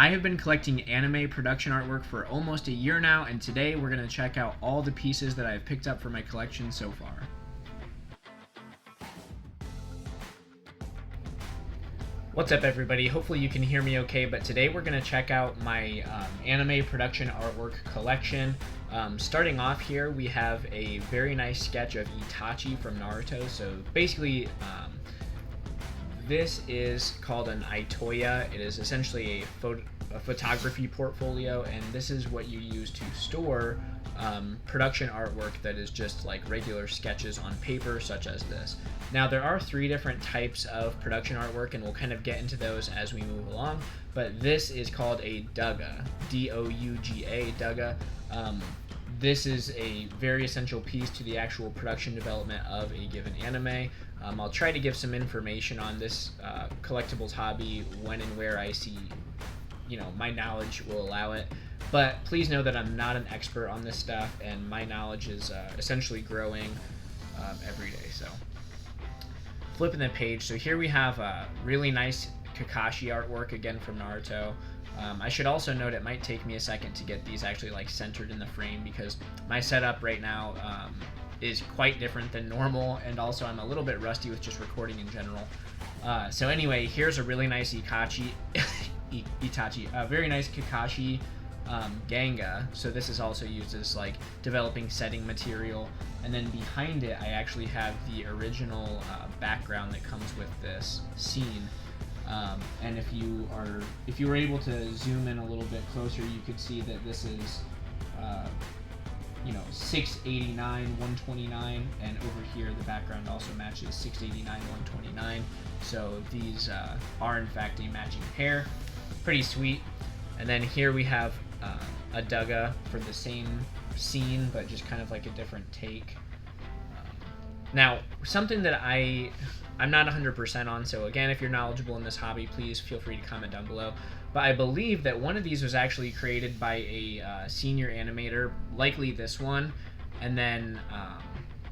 I have been collecting anime production artwork for almost a year now, and today we're going to check out all the pieces that I've picked up for my collection so far. What's up, everybody? Hopefully you can hear me okay, but today we're going to check out my anime production artwork collection. Starting off here, we have a very nice sketch of Itachi from Naruto. So basically, this is called an Itoya. It is essentially a photography portfolio, and this is what you use to store production artwork that is just like regular sketches on paper, such as this. Now, there are 3 different types of production artwork, and we'll kind of get into those as we move along, but this is called a Douga, D-O-U-G-A, Douga. This is a very essential piece to the actual production development of a given anime. I'll try to give some information on this collectibles hobby when and where I see, my knowledge will allow it. But please know that I'm not an expert on this stuff, and my knowledge is essentially growing every day. So, flipping the page. So here we have a really nice Kakashi artwork again from Naruto. I should also note it might take me a second to get these actually centered in the frame, because my setup right now is quite different than normal, and also I'm a little bit rusty with just recording in general. So anyway, here's a really nice Itachi, a very nice Kakashi Ganga. So this is also used as developing setting material, and then behind it I actually have the original background that comes with this scene. And if you were able to zoom in a little bit closer, you could see that this is 689 129, and over here the background also matches 689 129. So these are in fact a matching pair. Pretty sweet. And then here we have a Douga for the same scene, but just kind of like a different take. Now, something that I'm not 100% on, so again, if you're knowledgeable in this hobby, please feel free to comment down below. But I believe that one of these was actually created by a senior animator, likely this one, and then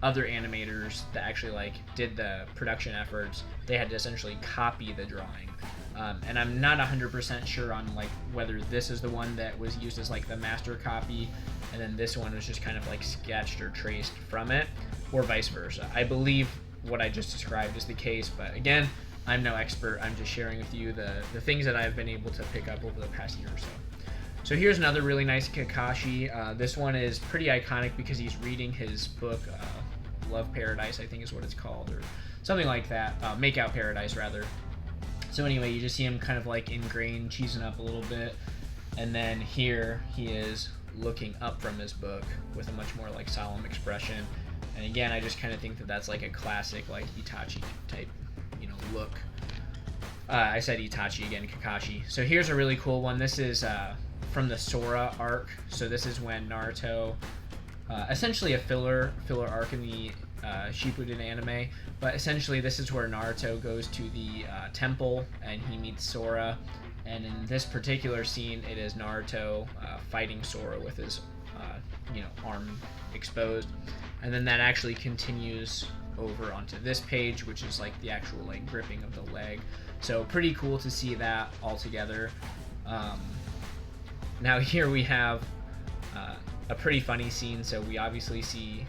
other animators that actually did the production efforts, they had to essentially copy the drawing. And I'm not 100% sure on whether this is the one that was used as the master copy, and then this one was just kind of sketched or traced from it, or vice versa. I believe what I just described is the case, but again, I'm no expert. I'm just sharing with you the things that I've been able to pick up over the past year or so. So here's another really nice Kakashi. This one is pretty iconic because he's reading his book, Love Paradise, I think is what it's called, or something like that. Make Out Paradise, rather. So anyway, you just see him kind of ingrained, cheesing up a little bit, and then here he is looking up from his book with a much more solemn expression. And again, I just kind of think that that's a classic Itachi type, look. I said Itachi again, Kakashi. So here's a really cool one. This is from the Sora arc. So this is when Naruto, essentially a filler arc in the Shippuden anime, but essentially this is where Naruto goes to the temple and he meets Sora. And in this particular scene, it is Naruto fighting Sora with his arm exposed. And then that actually continues over onto this page, which is the actual gripping of the leg. So pretty cool to see that all together. Now here we have a pretty funny scene. So we obviously see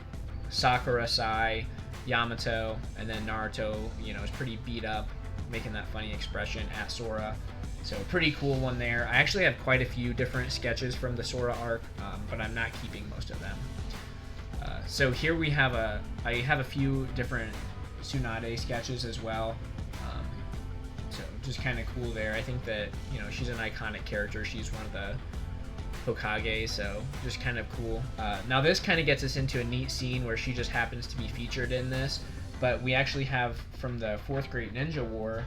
Sakura, Sai, Yamato, and then Naruto, is pretty beat up, making that funny expression at Sora. So pretty cool one there. I actually have quite a few different sketches from the Sora arc, but I'm not keeping most of them. So here we have I have a few different Tsunade sketches as well. So just kind of cool there. I think that, she's an iconic character. She's one of the Hokage, so just kind of cool. Now this kind of gets us into a neat scene where she just happens to be featured in this, but we actually have from the 4th Great Ninja War,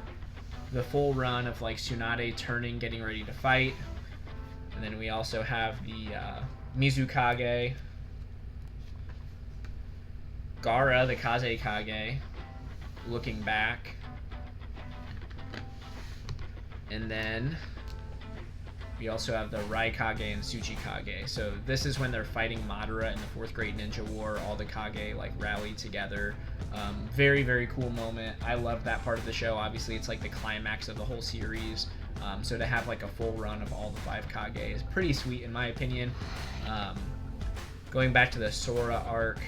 the full run of Tsunade turning, getting ready to fight. And then we also have the Mizukage, Gaara, the Kazekage, looking back. And then we also have the Raikage and Tsuchikage. So this is when they're fighting Madara in the 4th Great Ninja War. All the Kage rally together. Very, very cool moment. I love that part of the show. Obviously, it's the climax of the whole series. So to have like a full run of all the 5 Kage is pretty sweet in my opinion. Going back to the Sora arc,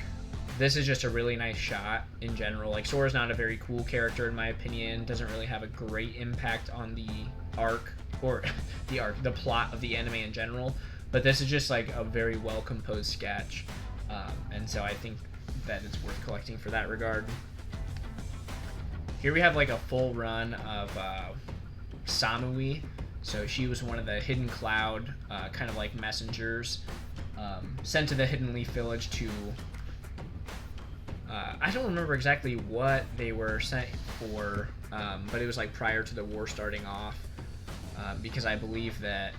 this is just a really nice shot in general. Like, Sora's not a very cool character in my opinion, doesn't really have a great impact on the arc, or the plot of the anime in general, but this is just like a very well composed sketch, and so I think that it's worth collecting for that regard. Here we have like a full run of Samui. So she was one of the Hidden Cloud kind of like messengers sent to the Hidden Leaf Village to I don't remember exactly what they were sent for, but it was like prior to the war starting off, because I believe that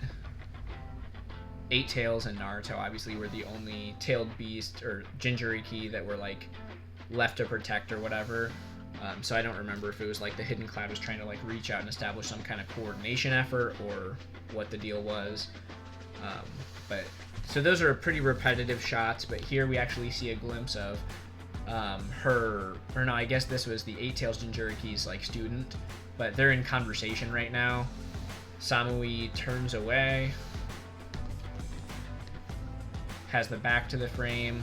Eight Tails and Naruto obviously were the only tailed beast or Jinchuriki that were like left to protect or whatever. So I don't remember if it was like the Hidden Cloud was trying to like reach out and establish some kind of coordination effort or what the deal was. But so those are pretty repetitive shots, but here we actually see a glimpse of I guess this was the Eight Tails Jinchuriki's like student, but they're in conversation right now. Samui turns away, has the back to the frame,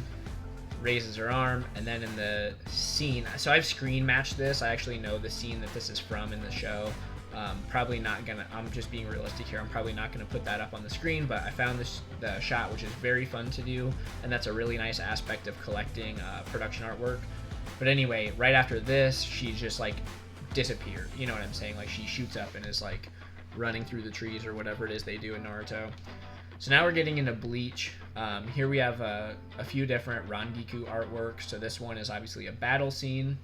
raises her arm, and then in the scene, so I've screen matched this. I actually know the scene that this is from in the show. Probably not gonna, I'm just being realistic here, I'm probably not gonna put that up on the screen, but I found the shot, which is very fun to do, and that's a really nice aspect of collecting production artwork. But anyway, right after this, she just like disappeared, you know what I'm saying? Like, she shoots up and is like running through the trees or whatever it is they do in Naruto. So now we're getting into Bleach. Here we have a few different Rangiku artworks. So this one is obviously a battle scene,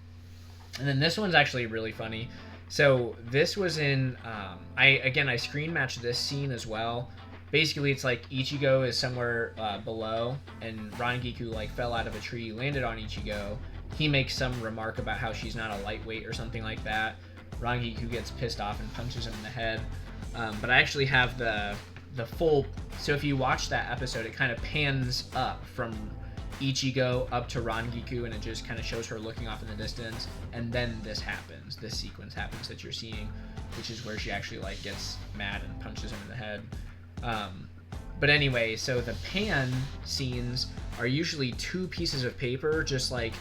and then this one's actually really funny. So this was in, I screen matched this scene as well. Basically, it's like Ichigo is somewhere below, and Rangiku like fell out of a tree, landed on Ichigo. He makes some remark about how she's not a lightweight or something like that. Rangiku gets pissed off and punches him in the head. But I actually have the full, so if you watch that episode, it kind of pans up from Ichigo up to Rangiku, and it just kind of shows her looking off in the distance, and then this sequence happens that you're seeing, which is where she actually like gets mad and punches him in the head. But anyway, so the pan scenes are usually 2 pieces of paper, just like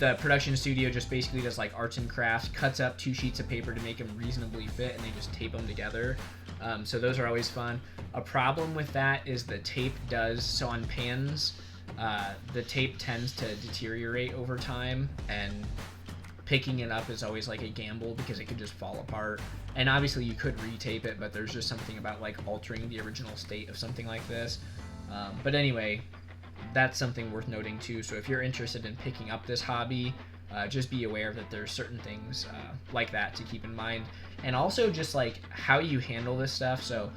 the production studio just basically does like arts and crafts, cuts up 2 sheets of paper to make them reasonably fit, and they just tape them together. So those are always fun. A problem with that is the tape does, so on pans, the tape tends to deteriorate over time, and picking it up is always like a gamble because it could just fall apart. And obviously you could retape it, but there's just something about like altering the original state of something like this. But anyway, that's something worth noting too. So if you're interested in picking up this hobby, just be aware that there's certain things like that to keep in mind. And also just like how you handle this stuff. So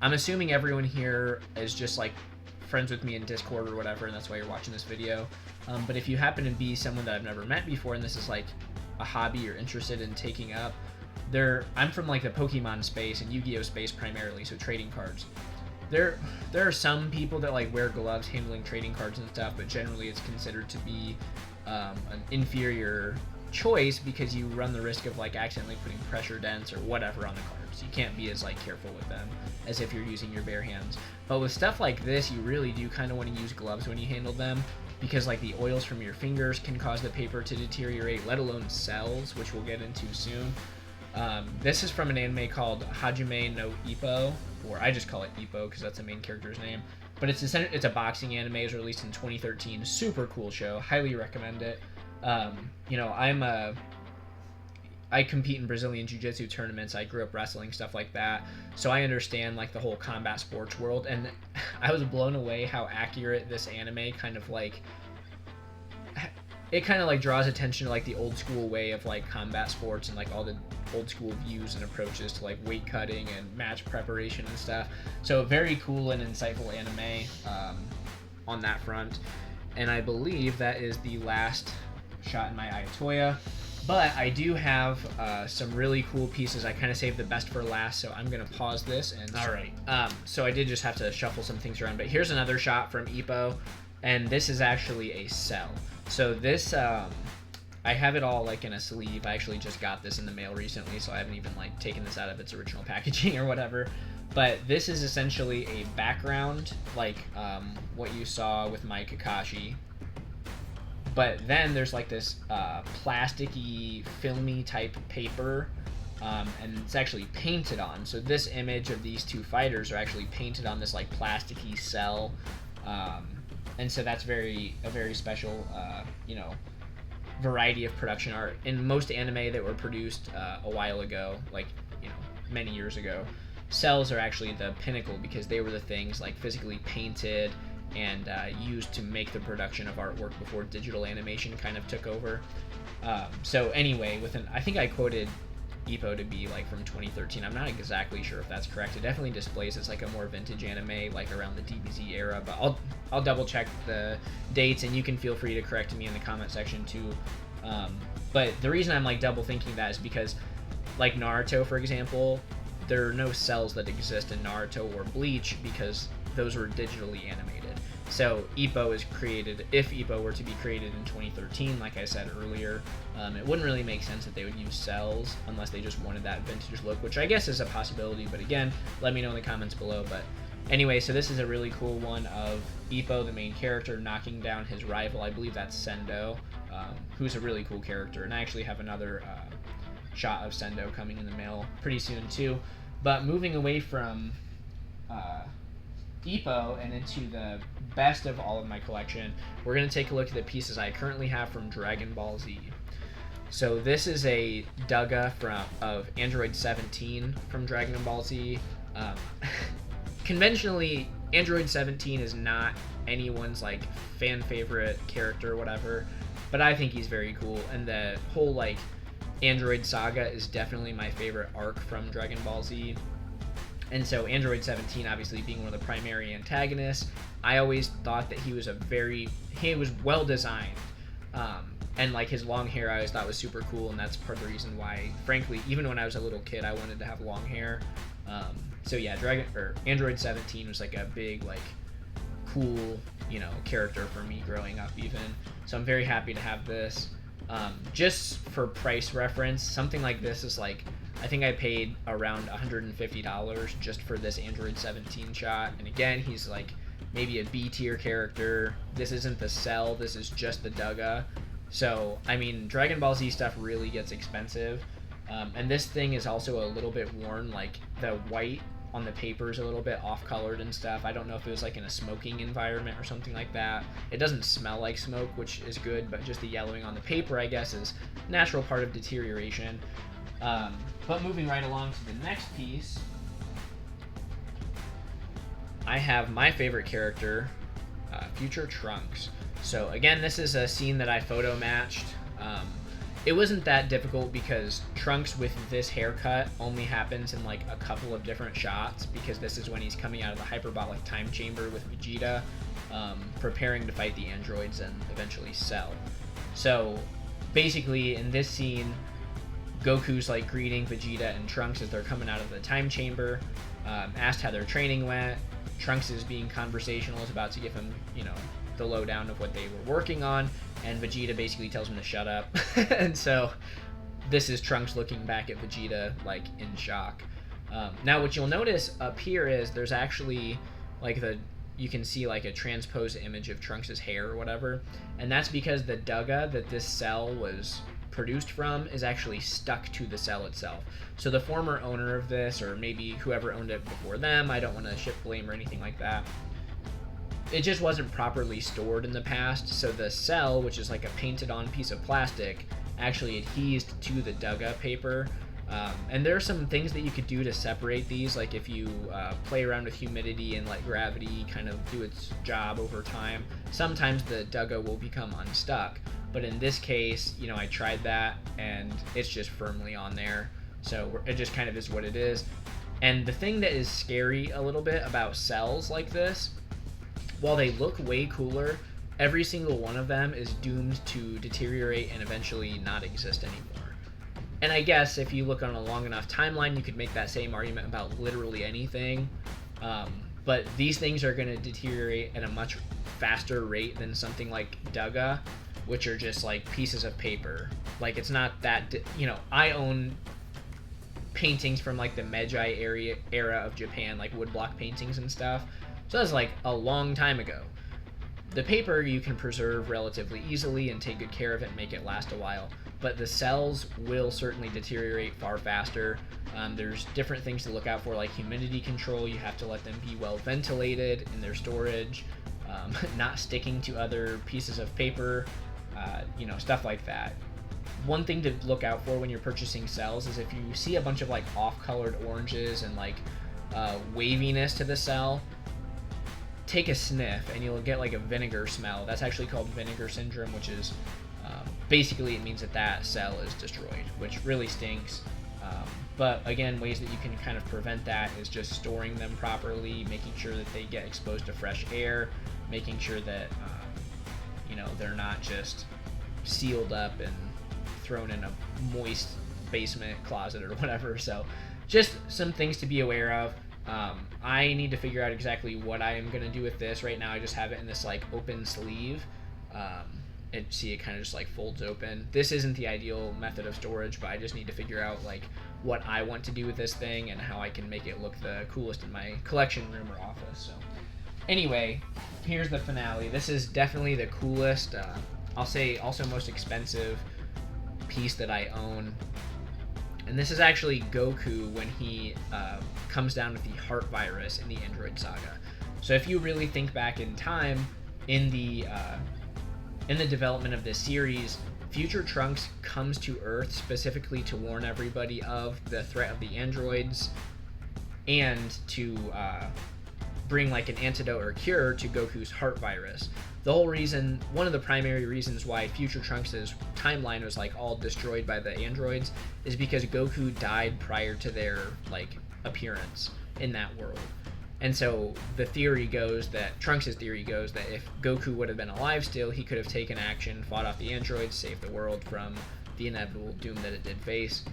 I'm assuming everyone here is just like friends with me in Discord or whatever, and that's why you're watching this video. But if you happen to be someone that I've never met before, and this is like a hobby you're interested in taking up, I'm from like the Pokemon space and Yu-Gi-Oh space primarily, so trading cards. There are some people that like wear gloves handling trading cards and stuff, but generally it's considered to be an inferior choice because you run the risk of like accidentally putting pressure dents or whatever on the cards. You can't be as like careful with them as if you're using your bare hands. But with stuff like this, you really do kind of want to use gloves when you handle them, because like the oils from your fingers can cause the paper to deteriorate, let alone cells, which we'll get into soon. This is from an anime called Hajime no Ippo, or I just call it Ippo because that's the main character's name. But it's a boxing anime. It was released in 2013. Super cool show. Highly recommend it. You know, I compete in Brazilian Jiu-Jitsu tournaments. I grew up wrestling, stuff like that. So I understand like the whole combat sports world, and I was blown away how accurate this anime kind of like, it kind of like draws attention to like the old school way of like combat sports and like all the old school views and approaches to like weight cutting and match preparation and stuff. So very cool and insightful anime on that front. And I believe that is the last shot in my Ayatoya. But I do have some really cool pieces. I kind of saved the best for last, so I'm going to pause this. And all right. So I did just have to shuffle some things around. But here's another shot from Ippo, and this is actually a cell. So this I have it all like in a sleeve. I actually just got this in the mail recently, so I haven't even like taken this out of its original packaging or whatever. But this is essentially a background, like what you saw with my Kakashi. But then there's like this plasticky, filmy type paper, and it's actually painted on. So this image of these two fighters are actually painted on this like plasticky cell, and so that's a very special, you know, variety of production art. In most anime that were produced a while ago, like, you know, many years ago, cells are actually the pinnacle because they were the things like physically painted and used to make the production of artwork before digital animation kind of took over. So anyway, I think I quoted Ippo to be like from 2013. I'm not exactly sure if that's correct. It definitely displays it's like a more vintage anime, like around the DBZ era, but I'll double check the dates, and you can feel free to correct me in the comment section too. But the reason I'm like double thinking that is because, like Naruto, for example, there are no cells that exist in Naruto or Bleach because those were digitally animated. So Ippo is created, if Ippo were to be created in 2013, like I said earlier, it wouldn't really make sense that they would use cells unless they just wanted that vintage look, which I guess is a possibility, but again, let me know in the comments below. But anyway, so this is a really cool one of Ippo, the main character, knocking down his rival. I believe that's Sendo, who's a really cool character, and I actually have another shot of Sendo coming in the mail pretty soon too. But moving away from Ippo and into the best of all of my collection, we're going to take a look at the pieces I currently have from Dragon Ball Z. So this is a Duga of Android 17 from Dragon Ball Z. Conventionally, Android 17 is not anyone's like fan favorite character or whatever, but I think he's very cool, and the whole like Android saga is definitely my favorite arc from Dragon Ball Z. And so Android 17 obviously being one of the primary antagonists, I always thought that he was well designed, and like his long hair I always thought was super cool, and that's part of the reason why, frankly, even when I was a little kid, I wanted to have long hair. So yeah, Android 17 was like a big, like, cool, you know, character for me growing up even. So I'm very happy to have this. Just for price reference, something like this is like, I think I paid around $150 just for this Android 17 shot. And again, he's like maybe a B tier character. This isn't the Cell, this is just the Duga. So, I mean, Dragon Ball Z stuff really gets expensive. And this thing is also a little bit worn, like the white on the paper is a little bit off-colored and stuff. I don't know if it was like in a smoking environment or something like that. It doesn't smell like smoke, which is good, but just the yellowing on the paper, I guess, is a natural part of deterioration. But moving right along to the next piece, I have my favorite character, Future Trunks. So again, this is a scene that I photo matched. It wasn't that difficult because Trunks with this haircut only happens in like a couple of different shots, because this is when he's coming out of the hyperbolic time chamber with Vegeta, preparing to fight the androids and eventually Cell. So basically in this scene, Goku's like greeting Vegeta and Trunks as they're coming out of the time chamber, asked how their training went. Trunks is being conversational, is about to give him, you know, the lowdown of what they were working on, and Vegeta basically tells him to shut up. And so this is Trunks looking back at Vegeta like in shock. Now what you'll notice up here is there's actually like you can see like a transposed image of Trunks' hair or whatever, and that's because the Duga that this Cell was produced from is actually stuck to the Cell itself. So the former owner of this, or maybe whoever owned it before them, I don't want to shift blame or anything like that, it just wasn't properly stored in the past, so the Cell, which is like a painted on piece of plastic, actually adheres to the Duga paper. And there are some things that you could do to separate these, like if you play around with humidity and let gravity kind of do its job over time, sometimes the Duga will become unstuck. But in this case, you know, I tried that and it's just firmly on there, so it just kind of is what it is. And the thing that is scary a little bit about cells like this, while they look way cooler, every single one of them is doomed to deteriorate and eventually not exist anymore. And I guess if you look on a long enough timeline, you could make that same argument about literally anything. But these things are going to deteriorate at a much faster rate than something like Duga. which are just like pieces of paper. Like, it's not that, you know, I own paintings from like the Meiji era of Japan, like woodblock paintings and stuff. So that's like a long time ago. The paper you can preserve relatively easily and take good care of it and make it last a while, but the cells will certainly deteriorate far faster. There's different things to look out for, like humidity control. You have to let them be well ventilated in their storage, not sticking to other pieces of paper, you know, stuff like that. One thing to look out for when you're purchasing cells is if you see a bunch of like off-colored oranges and like waviness to the cell, take a sniff and you'll get like a vinegar smell. That's actually called vinegar syndrome, which is basically it means that that cell is destroyed, which really stinks. But again, ways that you can kind of prevent that is just storing them properly, making sure that they get exposed to fresh air, making sure that you know, they're not just sealed up and thrown in a moist basement closet or whatever. So just some things to be aware of. I need to figure out exactly what I am going to do with this. Right now I just have it in this like open sleeve. See, it kind of just like folds open. This isn't the ideal method of storage, but I just need to figure out like what I want to do with this thing and how I can make it look the coolest in my collection room or office. So anyway, here's the finale. This is definitely the coolest, I'll say also most expensive piece that I own. And this is actually Goku when he comes down with the heart virus in the Android Saga. So if you really think back in time, in the development of this series, Future Trunks comes to Earth specifically to warn everybody of the threat of the androids and to bring like an antidote or cure to Goku's heart virus. The whole reason, one of the primary reasons why Future Trunks' timeline was like all destroyed by the androids is because Goku died prior to their like appearance in that world. And so the theory goes that, Trunks' theory goes that if Goku would have been alive still, he could have taken action, fought off the androids, saved the world from the inevitable doom that it did face.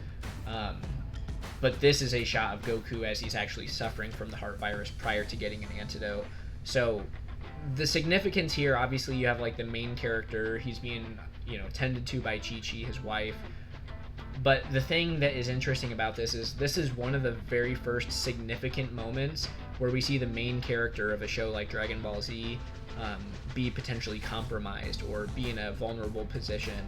But this is a shot of Goku as he's actually suffering from the heart virus prior to getting an antidote. So the significance here, obviously you have like the main character, he's being, you know, tended to by Chi-Chi, his wife. But the thing that is interesting about this is one of the very first significant moments where we see the main character of a show like Dragon Ball Z be potentially compromised or be in a vulnerable position.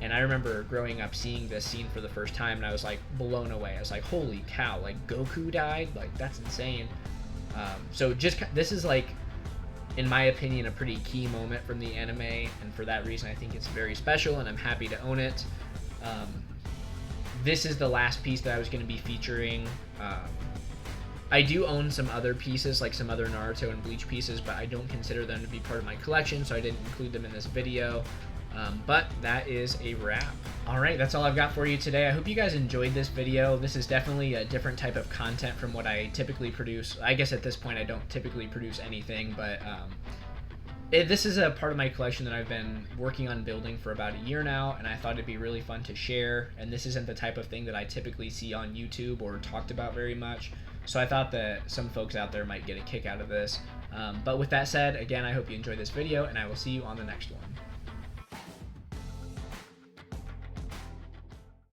And I remember growing up seeing this scene for the first time and I was like blown away. I was like, holy cow, like Goku died? Like, that's insane. So just, this is like, in my opinion, a pretty key moment from the anime, and for that reason I think it's very special and I'm happy to own it. This is the last piece that I was going to be featuring. I do own some other pieces, like some other Naruto and Bleach pieces, but I don't consider them to be part of my collection, so I didn't include them in this video. But that is a wrap. Alright, that's all I've got for you today. I hope you guys enjoyed this video. This is definitely a different type of content from what I typically produce. I guess at this point I don't typically produce anything, but this is a part of my collection that I've been working on building for about a year now, and I thought it'd be really fun to share, and this isn't the type of thing that I typically see on YouTube or talked about very much, so I thought that some folks out there might get a kick out of this. But with that said, again, I hope you enjoyed this video, and I will see you on the next one.